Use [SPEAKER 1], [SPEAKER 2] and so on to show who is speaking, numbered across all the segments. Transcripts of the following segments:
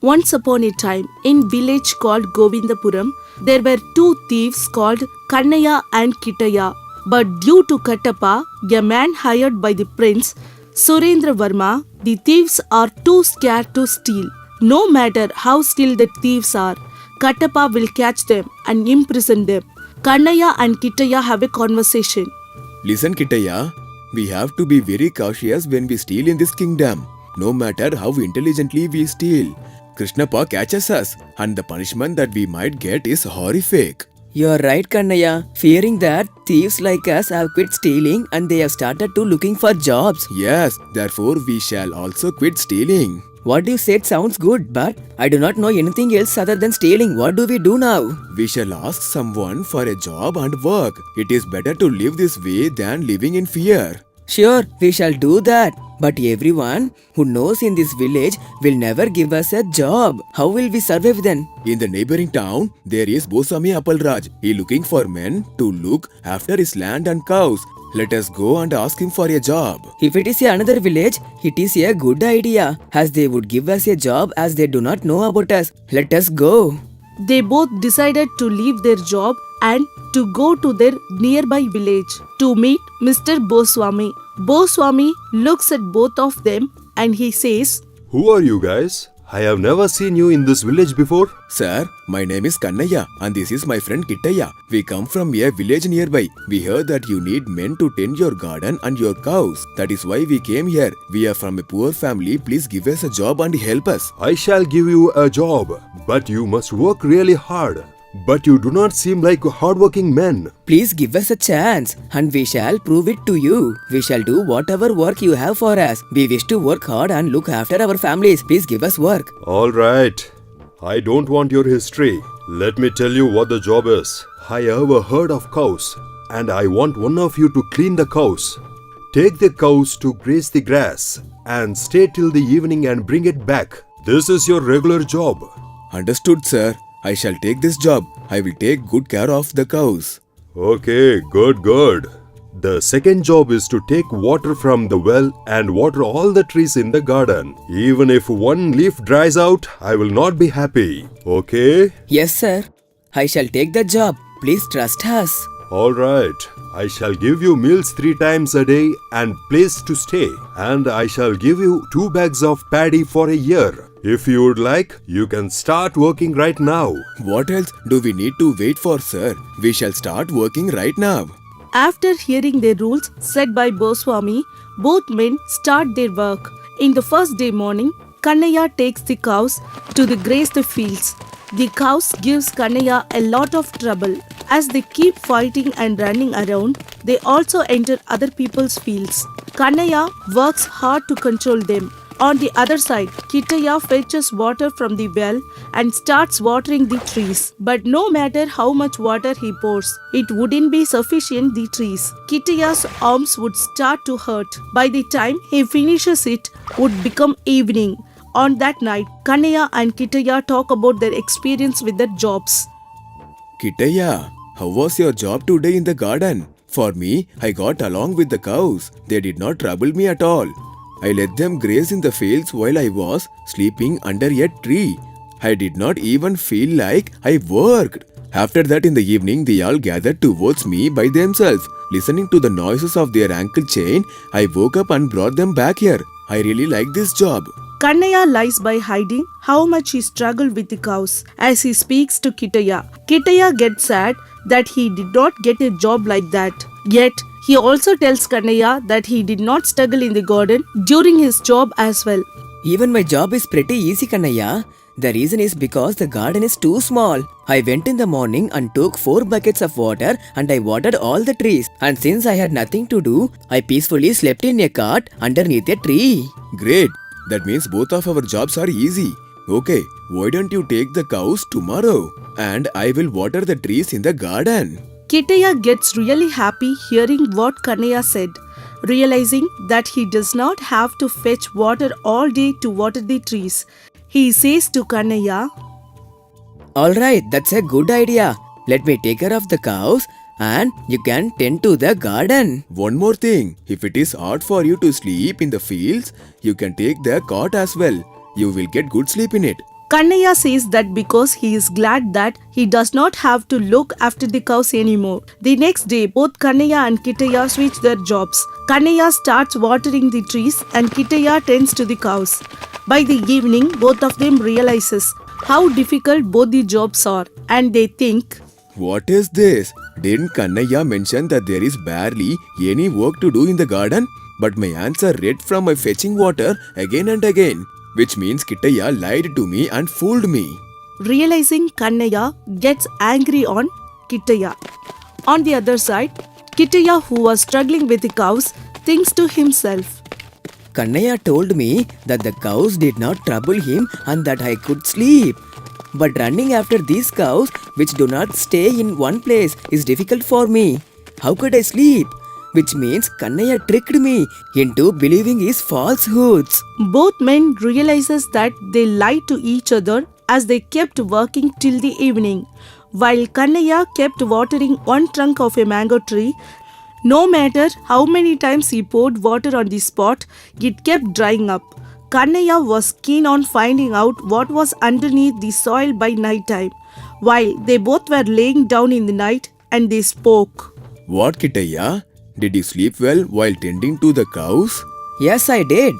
[SPEAKER 1] Once upon a time, in village called Govindapuram, there were two thieves called Kannaya and Kittaya. But due to Kattappa, a man hired by the prince, Surendra Varma, the thieves are too scared to steal. No matter how skilled the thieves are, Kattappa will catch them and imprison them. Kannaya and Kittaya have a conversation.
[SPEAKER 2] Listen, Kittaya, we have to be very cautious when we steal in this kingdom. No matter how intelligently we steal, Krishnappa catches us, and the punishment that we might get is horrific.
[SPEAKER 3] You're right, Kannaya. Fearing that thieves like us have quit stealing and they have started to looking for jobs.
[SPEAKER 2] Yes, therefore we shall also quit stealing.
[SPEAKER 3] What you said sounds good, but I do not know anything else other than stealing. What do we do now?
[SPEAKER 2] We shall ask someone for a job and work. It is better to live this way than living in fear.
[SPEAKER 3] Sure, we shall do that. But everyone who knows in this village will never give us a job. How will we survive then?
[SPEAKER 2] In the neighboring town, there is Bosami Appalraj. He is looking for men to look after his land and cows. Let us go and ask him for a job.
[SPEAKER 3] If it is another village, it is a good idea, as they would give us a job as they do not know about us. Let us go.
[SPEAKER 1] They both decided to leave their job and to go to their nearby village to meet Mr. Boswami. Boswami looks at both of them and he says,
[SPEAKER 4] "Who are you guys? I have never seen you in this village before."
[SPEAKER 2] Sir, my name is Kannaya and this is my friend Kittaya. We come from a village nearby. We heard that you need men to tend your garden and your cows. That is why we came here. We are from a poor family. Please give us a job and help us.
[SPEAKER 4] "I shall give you a job, but you must work really hard. But you do not seem like hardworking men."
[SPEAKER 3] Please give us a chance and we shall prove it to you. We shall do whatever work you have for us. We wish to work hard and look after our families. Please give us work.
[SPEAKER 4] All right. I don't want your history. Let me tell you what the job is. I have a herd of cows and I want one of you to clean the cows. Take the cows to graze the grass and stay till the evening and bring it back. This is your regular job.
[SPEAKER 2] Understood, sir. I shall take this job. I will take good care of the cows.
[SPEAKER 4] Okay, good. The second job is to take water from the well and water all the trees in the garden. Even if one leaf dries out, I will not be happy. Okay?
[SPEAKER 3] Yes, sir. I shall take the job. Please trust us.
[SPEAKER 4] All right. I shall give you meals 3 times a day and place to stay. And I shall give you 2 bags of paddy for a year. If you would like, you can start working right now.
[SPEAKER 2] What else do we need to wait for, sir? We shall start working right now.
[SPEAKER 1] After hearing the rules set by Boswami, both men start their work. In the first day morning, Kannaya takes the cows to graze the fields. The cows gives Kannaya a lot of trouble. As they keep fighting and running around, they also enter other people's fields. Kannaya works hard to control them. On the other side, Kittaya fetches water from the well and starts watering the trees. But no matter how much water he pours, it wouldn't be sufficient the trees. Kittaya's arms would start to hurt. By the time he finishes it, would become evening. On that night, Kannaya and Kittaya talk about their experience with their jobs.
[SPEAKER 2] Kittaya, how was your job today in the garden? For me, I got along with the cows. They did not trouble me at all. I let them graze in the fields while I was sleeping under a tree. I did not even feel like I worked. After that in the evening, they all gathered towards me by themselves. Listening to the noises of their ankle chain, I woke up and brought them back here. I really like this job.
[SPEAKER 1] Kannaya lies by hiding how much he struggled with the cows as he speaks to Kittaya. Kittaya gets sad that he did not get a job like that. Yet, he also tells Kannaya that he did not struggle in the garden during his job as well.
[SPEAKER 3] Even my job is pretty easy, Kannaya. The reason is because the garden is too small. I went in the morning and took 4 buckets of water and I watered all the trees. And since I had nothing to do, I peacefully slept in a cot underneath a tree.
[SPEAKER 2] Great. That means both of our jobs are easy. Okay, why don't you take the cows tomorrow? And I will water the trees in the garden.
[SPEAKER 1] Kittaya gets really happy hearing what Kannaya said. Realizing that he does not have to fetch water all day to water the trees, he says to Kannaya,
[SPEAKER 3] Alright, that's a good idea. Let me take care of the cows and you can tend to the garden.
[SPEAKER 2] One more thing, if it is hard for you to sleep in the fields, you can take the cot as well. You will get good sleep in it.
[SPEAKER 1] Kannaya says that because he is glad that he does not have to look after the cows anymore. The next day, both Kannaya and Kittaya switch their jobs. Kannaya starts watering the trees and Kittaya tends to the cows. By the evening, both of them realizes how difficult both the jobs are and they think,
[SPEAKER 2] What is this? Didn't Kannaya mention that there is barely any work to do in the garden? But my answer read from my fetching water again and again, which means Kittaya lied to me and fooled me.
[SPEAKER 1] Realizing Kannaya gets angry on Kittaya. On the other side, Kittaya, who was struggling with the cows, thinks to himself,
[SPEAKER 3] Kannaya told me that the cows did not trouble him and that I could sleep. But running after these cows, which do not stay in one place, is difficult for me. How could I sleep? Which means Kannaya tricked me into believing his falsehoods.
[SPEAKER 1] Both men realizes that they lied to each other as they kept working till the evening. While Kannaya kept watering one trunk of a mango tree, no matter how many times he poured water on the spot, it kept drying up. Kannaya was keen on finding out what was underneath the soil by night time. While they both were laying down in the night and they spoke.
[SPEAKER 2] What, Kittaya? Did you sleep well while tending to the cows?
[SPEAKER 3] Yes, I did.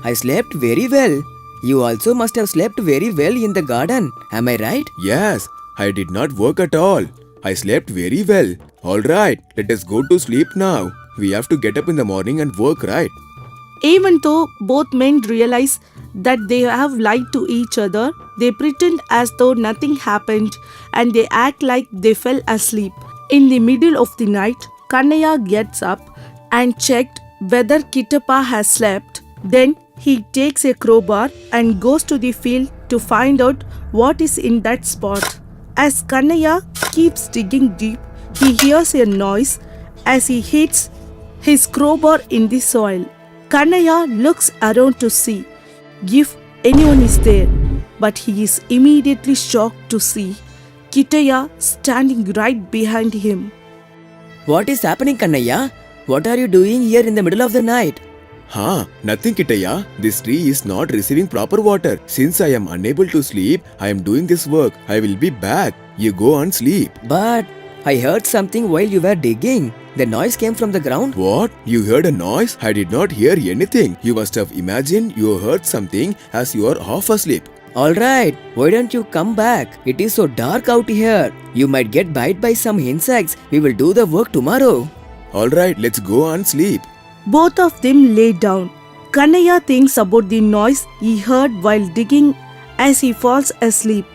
[SPEAKER 3] I slept very well. You also must have slept very well in the garden. Am I right?
[SPEAKER 2] Yes, I did not work at all. I slept very well. Alright, let us go to sleep now. We have to get up in the morning and work, right?
[SPEAKER 1] Even though both men realize that they have lied to each other, they pretend as though nothing happened and they act like they fell asleep. In the middle of the night, Kannaya gets up and checked whether Kittappa has slept. Then he takes a crowbar and goes to the field to find out what is in that spot. As Kannaya keeps digging deep, he hears a noise as he hits his crowbar in the soil. Kannaya looks around to see if anyone is there, but he is immediately shocked to see Kittaya standing right behind him.
[SPEAKER 3] What is happening, Kannaya? What are you doing here in the middle of the night?
[SPEAKER 2] Nothing, Kittaya. This tree is not receiving proper water. Since I am unable to sleep, I am doing this work. I will be back. You go and sleep.
[SPEAKER 3] But I heard something while you were digging. The noise came from the ground.
[SPEAKER 2] What? You heard a noise? I did not hear anything. You must have imagined you heard something as you are half asleep.
[SPEAKER 3] Alright, why don't you come back? It is so dark out here. You might get bite by some insects. We will do the work tomorrow.
[SPEAKER 2] Alright, let's go and sleep.
[SPEAKER 1] Both of them lay down. Kannaya thinks about the noise he heard while digging as he falls asleep.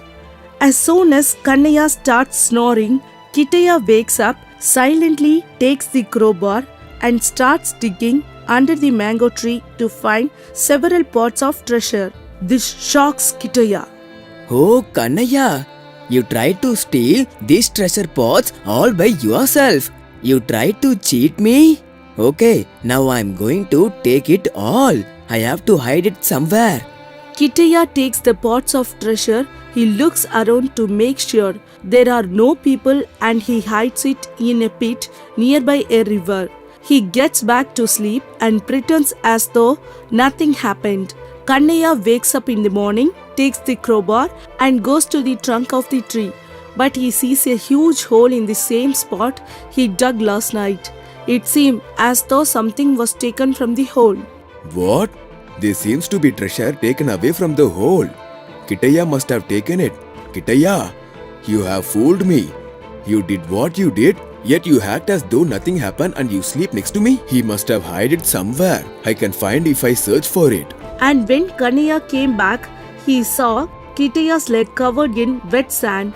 [SPEAKER 1] As soon as Kannaya starts snoring, Kittaya wakes up, silently takes the crowbar and starts digging under the mango tree to find several pots of treasure. This shocks Kittaya.
[SPEAKER 3] Oh, Kannaya, you tried to steal these treasure pots all by yourself. You tried to cheat me? Okay, now I'm going to take it all. I have to hide it somewhere.
[SPEAKER 1] Kittaya takes the pots of treasure. He looks around to make sure there are no people and he hides it in a pit nearby a river. He gets back to sleep and pretends as though nothing happened. Kannaya wakes up in the morning, takes the crowbar and goes to the trunk of the tree. But he sees a huge hole in the same spot he dug last night. It seemed as though something was taken from the hole.
[SPEAKER 2] What? There seems to be treasure taken away from the hole. Kittaya must have taken it. Kittaya, you have fooled me. You did what you did, yet you act as though nothing happened and you sleep next to me. He must have hid it somewhere. I can find if I search for it.
[SPEAKER 1] And when Kannaya came back, he saw Kittaya's leg covered in wet sand,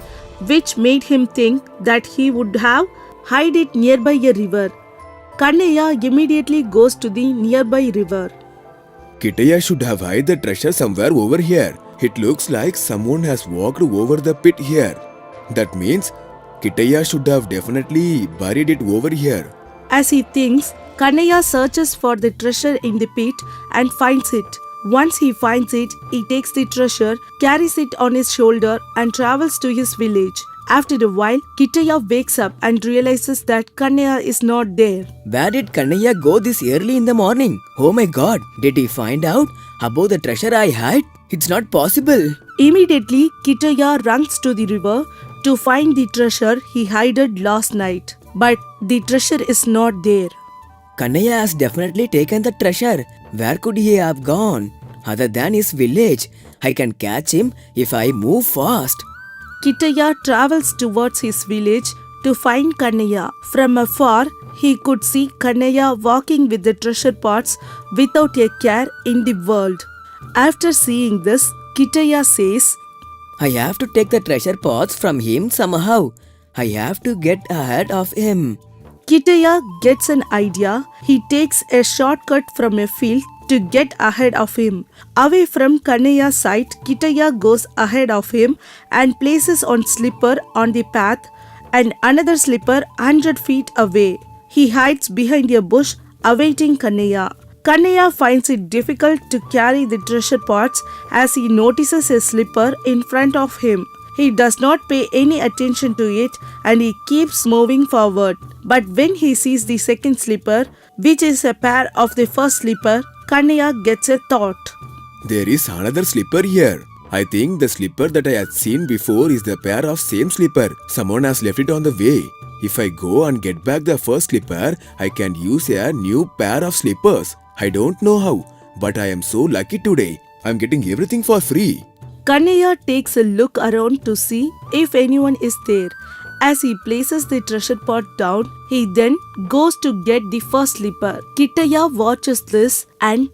[SPEAKER 1] which made him think that he would have hid it nearby a river. Kannaya immediately goes to the nearby river.
[SPEAKER 2] Kittaya should have hid the treasure somewhere over here. It looks like someone has walked over the pit here. That means Kittaya should have definitely buried it over here.
[SPEAKER 1] As he thinks, Kannaya searches for the treasure in the pit and finds it. Once he finds it, he takes the treasure, carries it on his shoulder and travels to his village. After a while, Kittaya wakes up and realizes that Kannaya is not there.
[SPEAKER 3] Where did Kannaya go this early in the morning? Oh my god, did he find out about the treasure I hid? It's not possible.
[SPEAKER 1] Immediately, Kitaya runs to the river to find the treasure he hid last night. But the treasure is not there.
[SPEAKER 3] Kannaya has definitely taken the treasure. Where could he have gone? Other than his village. I can catch him if I move fast.
[SPEAKER 1] Kitaya travels towards his village to find Kannaya. From afar, he could see Kannaya walking with the treasure pots without a care in the world. After seeing this, Kitaya says,
[SPEAKER 3] I have to take the treasure pots from him somehow. I have to get ahead of him.
[SPEAKER 1] Kitaya gets an idea. He takes a shortcut from a field to get ahead of him. Away from Kannaya's sight, Kitaya goes ahead of him and places one slipper on the path and another slipper 100 feet away. He hides behind a bush awaiting Kannaya. Kannaya finds it difficult to carry the treasure pots as he notices a slipper in front of him. He does not pay any attention to it and he keeps moving forward. But when he sees the second slipper, which is a pair of the first slipper, Kannaya gets a thought.
[SPEAKER 2] There is another slipper here. I think the slipper that I had seen before is the pair of same slipper. Someone has left it on the way. If I go and get back the first slipper, I can use a new pair of slippers. I don't know how, but I am so lucky today. I am getting everything for free.
[SPEAKER 1] Kannaya takes a look around to see if anyone is there. As he places the treasure pot down, he then goes to get the first slipper. Kitaya watches this and,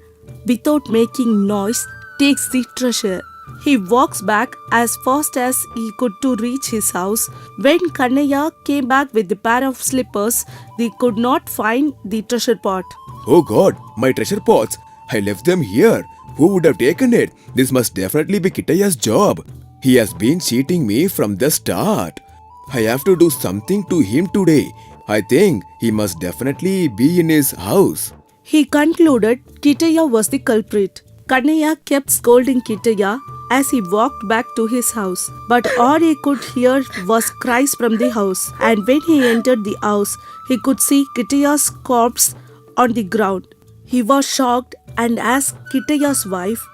[SPEAKER 1] without making noise, takes the treasure. He walks back as fast as he could to reach his house. When Kannaya came back with the pair of slippers, they could not find the treasure pot.
[SPEAKER 2] Oh God, my treasure pots. I left them here. Who would have taken it? This must definitely be Kitaya's job. He has been cheating me from the start. I have to do something to him today. I think he must definitely be in his house.
[SPEAKER 1] He concluded Kitaya was the culprit. Kannaya kept scolding Kitaya as he walked back to his house. But all he could hear was cries from the house. And when he entered the house, he could see Kitaya's corpse on the ground. He was shocked and asked Kitaya's wife,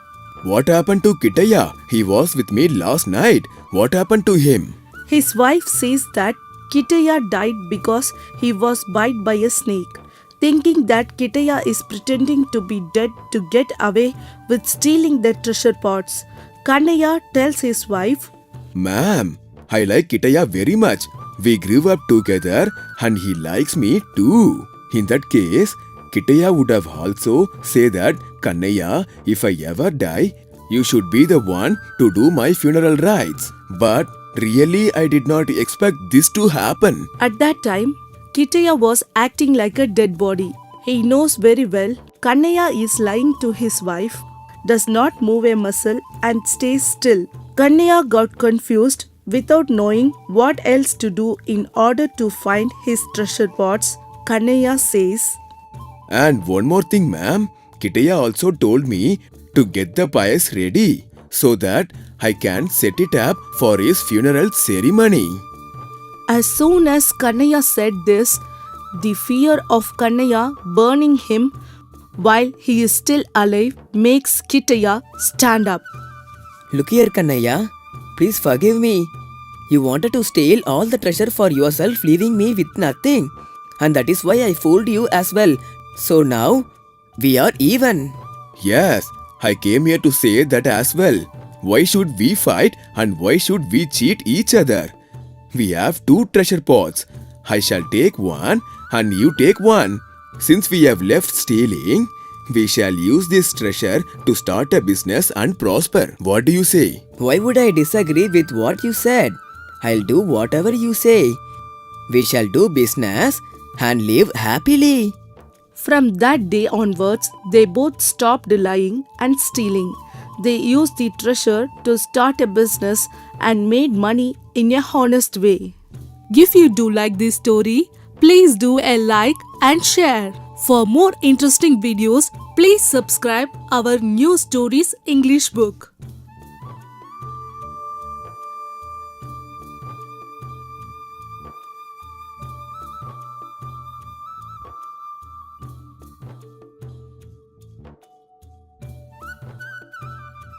[SPEAKER 2] What happened to Kitaya? He was with me last night. What happened to him?
[SPEAKER 1] His wife says that Kitaya died because he was bitten by a snake. Thinking that Kitaya is pretending to be dead to get away with stealing the treasure pots, Kannaya tells his wife,
[SPEAKER 2] Ma'am, I like Kitaya very much. We grew up together and he likes me too. In that case, Kitaya would have also said that, Kannaya, if I ever die, you should be the one to do my funeral rites. But really, I did not expect this to happen.
[SPEAKER 1] At that time, Kitaya was acting like a dead body. He knows very well Kannaya is lying to his wife, does not move a muscle and stays still. Kannaya got confused without knowing what else to do in order to find his treasure pots. Kannaya says,
[SPEAKER 2] And one more thing, ma'am. Kitaya also told me to get the pies ready so that I can set it up for his funeral ceremony.
[SPEAKER 1] As soon as Kannaya said this, the fear of Kannaya burning him while he is still alive makes Kitaya stand up.
[SPEAKER 3] Look here, Kannaya. Please forgive me. You wanted to steal all the treasure for yourself, leaving me with nothing. And that is why I fooled you as well. So now, we are even.
[SPEAKER 2] Yes, I came here to say that as well. Why should we fight and why should we cheat each other? We have 2 treasure pots. I shall take one and you take one. Since we have left stealing, we shall use this treasure to start a business and prosper. What do you say?
[SPEAKER 3] Why would I disagree with what you said? I'll do whatever you say. We shall do business and live happily.
[SPEAKER 1] From that day onwards, they both stopped lying and stealing. They used the treasure to start a business and made money in a honest way. If you do like this story, please do a like and share. For more interesting videos, please subscribe our New Stories English book.